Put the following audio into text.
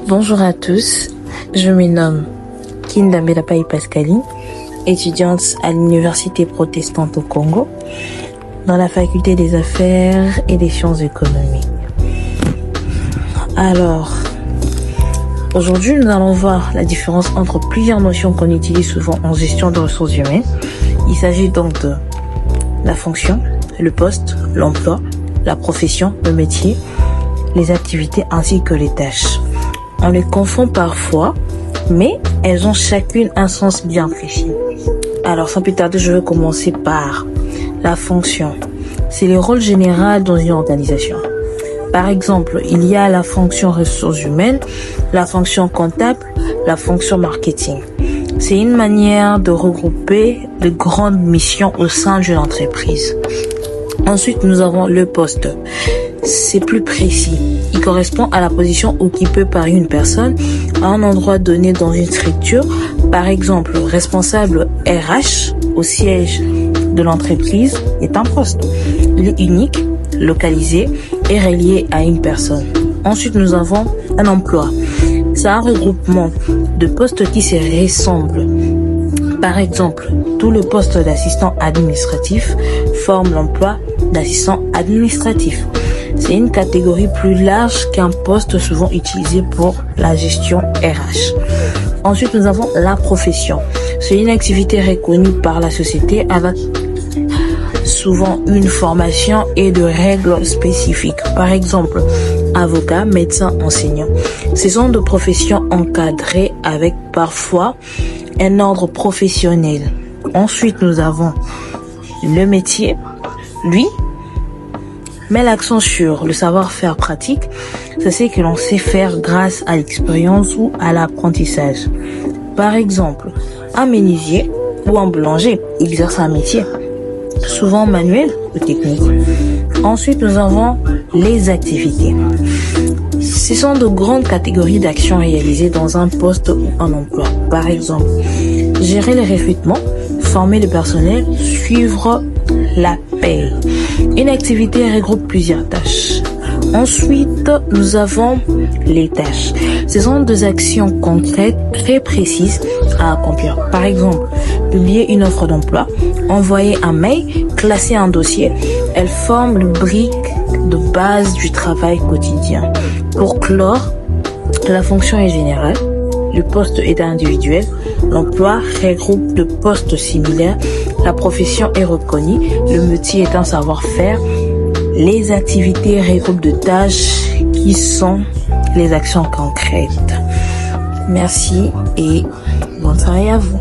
Bonjour à tous, je me nomme Kindambelapai Pascaline, étudiante à l'Université protestante au Congo, dans la faculté des affaires et des sciences économiques. Alors, aujourd'hui nous allons voir la différence entre plusieurs notions qu'on utilise souvent en gestion de ressources humaines. Il s'agit donc de la fonction, le poste, l'emploi, la profession, le métier, les activités ainsi que les tâches. On les confond parfois, mais elles ont chacune un sens bien précis. Alors sans plus tarder, je vais commencer par la fonction. C'est le rôle général dans une organisation. Par exemple, il y a la fonction ressources humaines, la fonction comptable, la fonction marketing. C'est une manière de regrouper de grandes missions au sein d'une entreprise. Ensuite, nous avons le poste. C'est plus précis. Il correspond à la position occupée par une personne à un endroit donné dans une structure. Par exemple, responsable RH au siège de l'entreprise est un poste. Il est unique, localisé et relié à une personne. Ensuite, nous avons un emploi. C'est un regroupement de postes qui se ressemblent. Par exemple, tout le poste d'assistant administratif forme l'emploi d'assistant administratif. C'est une catégorie plus large qu'un poste souvent utilisé pour la gestion RH. Ensuite, nous avons la profession. C'est une activité reconnue par la société avec souvent une formation et de règles spécifiques. Par exemple, avocat, médecin, enseignant. Ce sont des professions encadrées avec parfois un ordre professionnel. Ensuite, nous avons le métier. Lui, met l'accent sur le savoir-faire pratique. C'est ce que l'on sait faire grâce à l'expérience ou à l'apprentissage. Par exemple, un menuisier ou un boulanger exerce un métier, souvent manuel ou technique. Ensuite, nous avons les activités. Ce sont de grandes catégories d'actions réalisées dans un poste ou un emploi. Par exemple, gérer les recrutements, former le personnel, suivre la paie. Une activité regroupe plusieurs tâches. Ensuite, nous avons les tâches. Ce sont des actions concrètes très précises à accomplir. Par exemple, publier une offre d'emploi, envoyer un mail, classer un dossier. Elles forment le brique de base du travail quotidien. Pour clore, la fonction est générale, le poste est individuel, l'emploi regroupe de postes similaires, la profession est reconnue, le métier est un savoir-faire, les activités regroupent de tâches qui sont les actions concrètes. Merci et bonne soirée à vous.